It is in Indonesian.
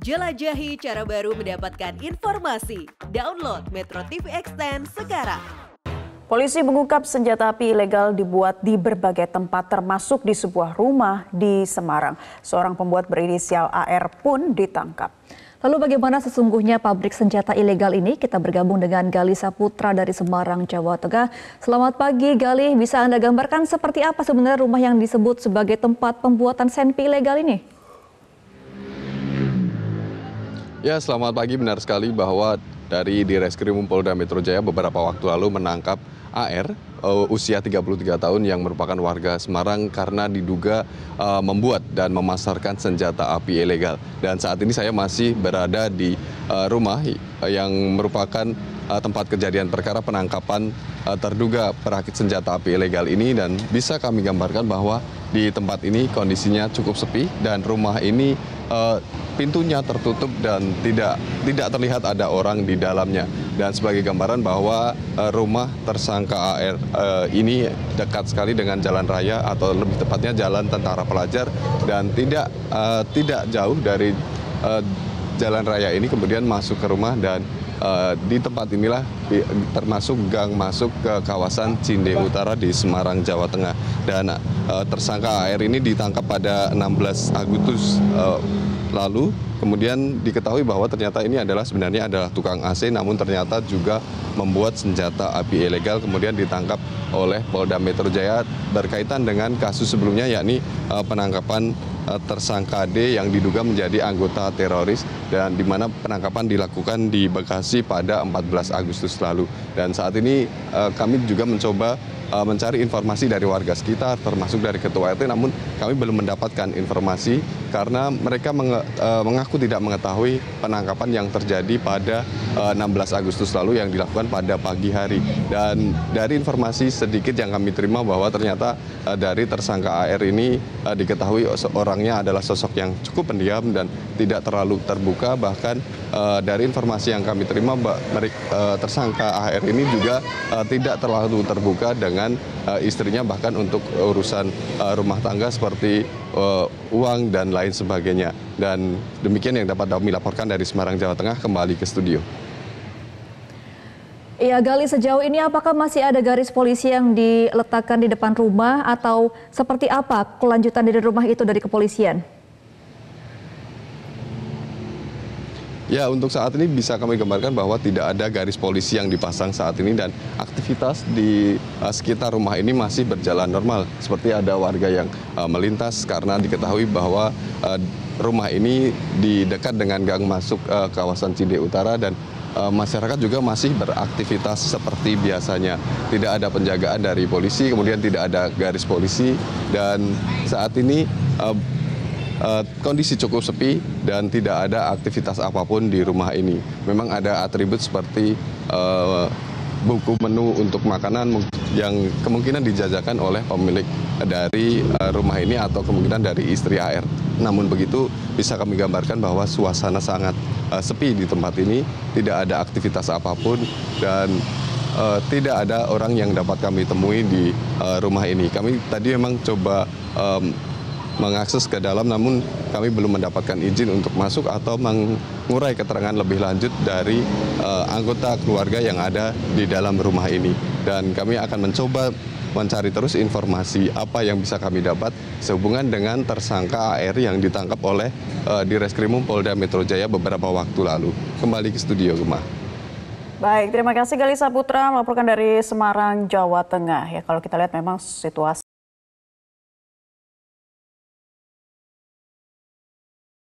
Jelajahi cara baru mendapatkan informasi. Download Metro TV Extend sekarang. Polisi mengungkap senjata api ilegal dibuat di berbagai tempat termasuk di sebuah rumah di Semarang. Seorang pembuat berinisial AR pun ditangkap. Lalu bagaimana sesungguhnya pabrik senjata ilegal ini? Kita bergabung dengan Gali Saputra dari Semarang, Jawa Tengah. Selamat pagi Gali, bisa Anda gambarkan seperti apa sebenarnya rumah yang disebut sebagai tempat pembuatan senpi ilegal ini? Ya, selamat pagi. Benar sekali bahwa dari Direskrim Polda Metro Jaya beberapa waktu lalu menangkap AR usia 33 tahun yang merupakan warga Semarang karena diduga membuat dan memasarkan senjata api ilegal. Dan saat ini saya masih berada di rumah yang merupakan tempat kejadian perkara penangkapan terduga perakit senjata api ilegal ini, dan bisa kami gambarkan bahwa di tempat ini kondisinya cukup sepi dan rumah ini pintunya tertutup dan tidak terlihat ada orang di dalamnya. Dan sebagai gambaran bahwa rumah tersangka AR ini dekat sekali dengan jalan raya, atau lebih tepatnya jalan Tentara Pelajar, dan tidak jauh dari jalan raya ini kemudian masuk ke rumah. Dan di tempat inilah termasuk gang masuk ke kawasan Cinde Utara di Semarang, Jawa Tengah. Dan tersangka AR ini ditangkap pada 16 Agustus lalu. Kemudian diketahui bahwa ternyata ini sebenarnya adalah tukang AC, namun ternyata juga membuat senjata api ilegal. Kemudian ditangkap oleh Polda Metro Jaya berkaitan dengan kasus sebelumnya, yakni penangkapan tersangka D yang diduga menjadi anggota teroris, dan di mana penangkapan dilakukan di Bekasi pada 14 Agustus lalu. Dan saat ini kami juga mencoba mencari informasi dari warga sekitar, termasuk dari Ketua RT, namun kami belum mendapatkan informasi karena mereka mengaku tidak mengetahui penangkapan yang terjadi pada 16 Agustus lalu yang dilakukan pada pagi hari. Dan dari informasi sedikit yang kami terima bahwa ternyata dari tersangka AR ini diketahui orangnya adalah sosok yang cukup pendiam dan tidak terlalu terbuka. Bahkan dari informasi yang kami terima, tersangka AR ini juga tidak terlalu terbuka dengan istrinya, bahkan untuk urusan rumah tangga seperti uang dan lain sebagainya. Dan demikian yang dapat kami laporkan dari Semarang, Jawa Tengah. Kembali ke studio. Ya Gali, sejauh ini apakah masih ada garis polisi yang diletakkan di depan rumah, atau seperti apa kelanjutan dari rumah itu dari kepolisian? Ya, untuk saat ini bisa kami gambarkan bahwa tidak ada garis polisi yang dipasang saat ini, dan aktivitas di sekitar rumah ini masih berjalan normal. Seperti ada warga yang melintas karena diketahui bahwa rumah ini di dekat dengan gang masuk kawasan Cinde Utara, dan masyarakat juga masih beraktivitas seperti biasanya. Tidak ada penjagaan dari polisi, kemudian tidak ada garis polisi, dan saat ini kondisi cukup sepi dan tidak ada aktivitas apapun di rumah ini. Memang ada atribut seperti buku menu untuk makanan yang kemungkinan dijajakan oleh pemilik dari rumah ini atau kemungkinan dari istri AR. Namun begitu, bisa kami gambarkan bahwa suasana sangat sepi di tempat ini, tidak ada aktivitas apapun, dan tidak ada orang yang dapat kami temui di rumah ini. Kami tadi memang coba mengakses ke dalam, namun kami belum mendapatkan izin untuk masuk atau mengurai keterangan lebih lanjut dari anggota keluarga yang ada di dalam rumah ini. Dan kami akan mencoba mencari terus informasi apa yang bisa kami dapat sehubungan dengan tersangka AR yang ditangkap oleh Direskrim Polda Metro Jaya beberapa waktu lalu. Kembali ke studio, Gemma. Baik, terima kasih Gali Saputra melaporkan dari Semarang, Jawa Tengah. Ya, kalau kita lihat memang situasi